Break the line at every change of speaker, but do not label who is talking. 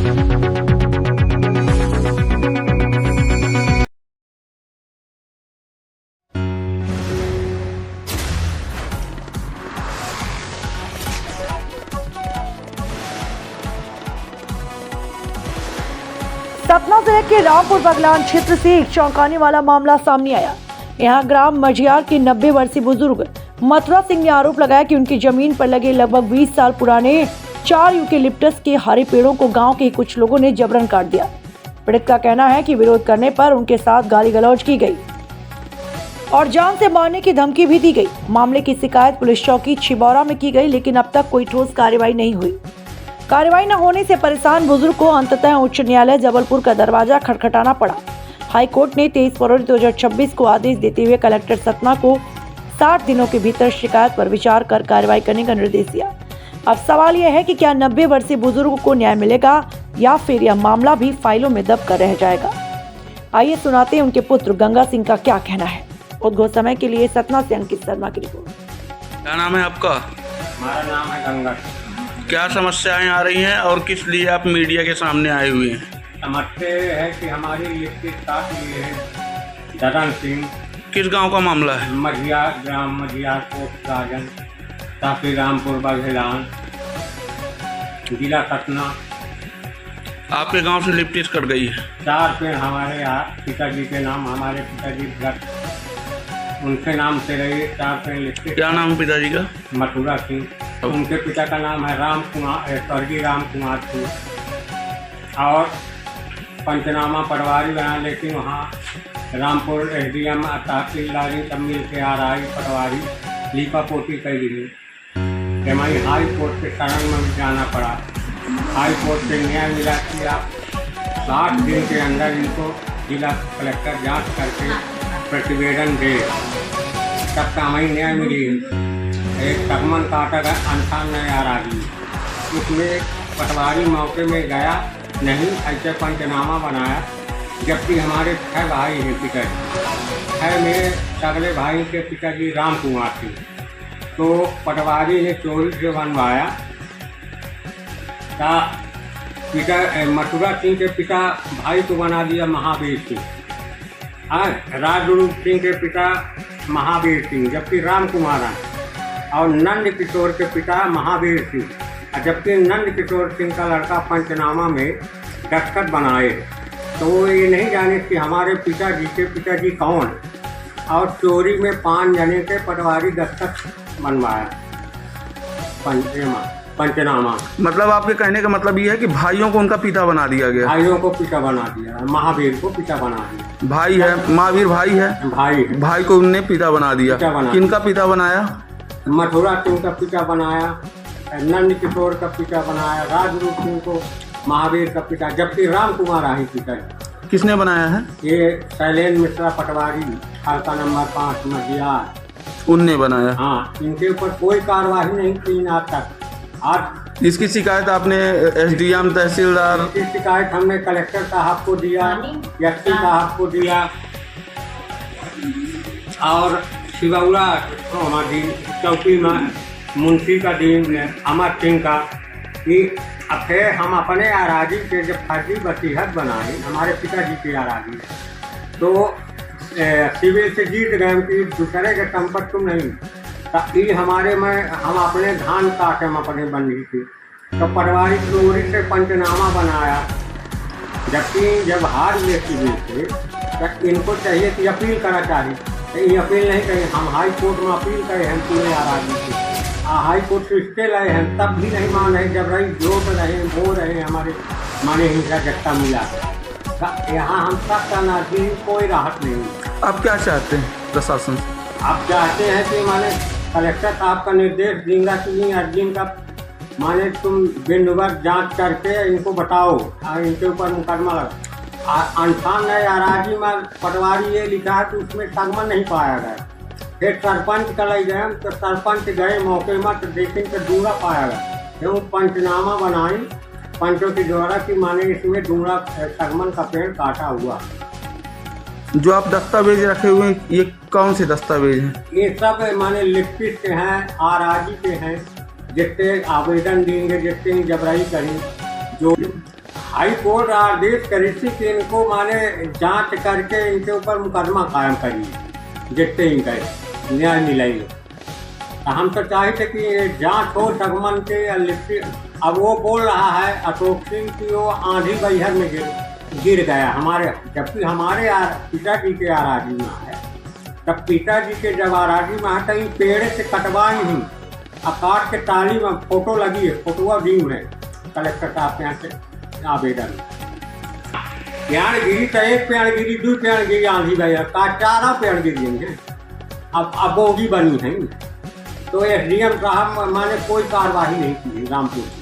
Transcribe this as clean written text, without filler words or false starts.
सतना जिले के रामपुर बगलान क्षेत्र से एक चौंकाने वाला मामला सामने आया। यहां ग्राम मझियार के 90 वर्षीय बुजुर्ग मथुरा सिंह ने आरोप लगाया कि उनकी जमीन पर लगे लगभग 20 साल पुराने 4 यूकेलिप्टस के हरे पेड़ों को गांव के कुछ लोगों ने जबरन काट दिया। पीड़ित का कहना है कि विरोध करने पर उनके साथ गाली गलौज की गई और जान से मारने की धमकी भी दी गई। मामले की शिकायत पुलिस चौकी छिबौरा में की गई, लेकिन अब तक कोई ठोस कार्रवाई नहीं हुई। कार्रवाई न होने से परेशान बुजुर्ग को अंततः उच्च न्यायालय जबलपुर का दरवाजा खटखटाना पड़ा। हाई कोर्ट ने 23 फरवरी 2026 को आदेश देते हुए कलेक्टर सतना को 60 दिनों के भीतर शिकायत पर विचार कर कार्रवाई करने का निर्देश दिया। अब सवाल यह है कि क्या 90 वर्षीय बुजुर्ग को न्याय मिलेगा या फिर यह मामला भी फाइलों में दब कर रह जाएगा। आइए सुनाते हैं उनके पुत्र गंगा सिंह का क्या कहना है। उद्घोष समय के लिए सतना से अंकित शर्मा की रिपोर्ट।
क्या नाम है आपका?
हमारा नाम है गंगा।
क्या समस्याएं आ रही हैं और किस लिए आप मीडिया के सामने आए हुए हैं?
समझते हैं कि हमारी लिखित साथ लिए है ददन सिंह।
किस गांव का मामला है?
मझियार, ग्राम मझियार, कोट राजन, तहसील रामपुर बघेलान, जिला सतना।
आपके गांव से लिप्टिस कट गई है।
4 पेड़ हमारे यहाँ पिताजी के नाम, हमारे पिताजी भरत, उनके नाम से रहे 4 पेड़ लिखित।
क्या नाम है पिताजी का?
मथुरा सिंह। उनके पिता का नाम है राम कुमार, स्वर्गीय राम कुमार सिंह। और पंचनामा पटवारी बना, लेकिन वहाँ रामपुर SDM तहसीलदारी सब मिल के RI पटवारी लीपा पोती कर दी। हमारी हाई कोर्ट के शरण में भी जाना पड़ा। हाई कोर्ट से न्याय मिला कि आप 60 दिन के अंदर इनको जिला कलेक्टर जांच करके प्रतिवेदन दे, तब का हमें न्याय मिली। एक तकमन काटा का अंठान नहीं आ रही, उसमें पटवारी मौके में गया नहीं, ऐसे पंचनामा बनाया। जबकि हमारे 6 भाई हैं पिताजी, 6 मेरे सगले भाई के पिताजी राम कुमार थे, तो पटवारी ने चोरी से बनवाया। पिता मथुरा सिंह के पिता भाई को बना दिया महावीर सिंह, राजरूप सिंह के पिता महावीर सिंह, जबकि राम कुमार हैं। और नंद किशोर के पिता महावीर सिंह, जबकि नंद किशोर सिंह का लड़का पंचनामा में दस्तखत बनाए। तो वो ये नहीं जाने कि हमारे पिताजी के पिताजी कौन, और चोरी में 5 जने के पटवारी दस्तखत बनवाया पंचनामा।
मतलब आपके कहने का मतलब ये है कि भाइयों को उनका पिता बना दिया गया?
भाइयों को पिता बना दिया, महावीर को पिता बना दिया।
भाई है, महावीर भाई है, भाई को उनने पिता बना दिया। किनका पिता बनाया?
मथुरा सिंह का पिता बनाया, नंद किशोर का पिता बनाया, राजरूप सिंह को महावीर का पिता, जबकि राम कुमार आही पिता।
किसने बनाया है?
ये शैलेंद्र मिश्रा पटवारी, हल्का नंबर 5 मझियार,
उनने बनाया।
हाँ, इनके ऊपर कोई कार्रवाई नहीं की आज तक। आज
इसकी शिकायत आपने SDM तहसीलदार?
इसकी शिकायत हमने कलेक्टर साहब को दिया, SP साहब को दिया, और शिवौरा हमारी चौकी में मुंशी का दिन अमर सिंह का, कि फिर हम अपने आराजी के जब फर्जी वसीयत बनाए, हमारे पिताजी की आराजी, तो सिविल से जीत गए कि दूसरे के संपत्ति तुम नहीं। तो हमारे में हम अपने धान काटे में अपने बंदी थी, तो पटवारी चोरी से पंचनामा बनाया। जबकि जब हार लिए सिविल से, तो इनको चाहिए कि अपील करा चाहिए, तो ये अपील नहीं करें। हम हाई कोर्ट में अपील करे हैं पूरे आराजी से, हाई कोर्ट से स्टे लाए हैं, तब भी नहीं मान रहे। जब रही जो रहे वो रहे, हमारे माने हिंसा जट्टा मिला। यहाँ हम सब का नाजी, कोई राहत नहीं।
आप क्या चाहते हैं प्रशासन से?
आप चाहते हैं कि माने कलेक्टर साहब का निर्देश देंगे कि अर्जुन का माने तुम बिंदुवर जांच करके इनको बताओ, इनके ऊपर मुकदमा लगा। अनसान है आराजी में पटवारी ये लिखा है कि उसमें संगमन नहीं पाया गया। फिर सरपंच का ले गए, तो सरपंच गए मौके में, तो देखें तो डूंगा पाया गया। क्यों पंचनामा बनाई पंचों के द्वारा कि माने इसमें डूंगा संगमन का पेड़ काटा हुआ।
जो आप दस्तावेज रखे हुए हैं, ये कौन से दस्तावेज हैं?
ये सब माने लिखित के हैं, आराजी के हैं, जिससे आवेदन देंगे, जिससे जबराई करें, जो हाई कोर्ट आदेश करी थी कि इनको माने जांच करके इनके ऊपर मुकदमा कायम करिए, जितने इनका न्याय मिलेगी। तो हम तो चाहते कि जांच हो सगमन के लिखी। अब वो बोल रहा है अशोक सिंह की वो आंधी बहिर में गिर गया हमारे, जबकि हमारे पिताजी के आराजी में है। तब पिताजी के जब आराजी में है कहीं पेड़ से कटवाई ही आकार के ताली में फोटो लगी है, फोटोआ दी है कलेक्टर साहब के यहाँ से आवेदन। पेड़ गिरी तो एक पेड़ गिरी, 2 पेड़ गिरी आंधी बहिर का 4 पेड़ गिरी हैं। अब बोगी बनी है। तो एसडीएम साहब माने कोई कार्रवाई नहीं की रामपुर।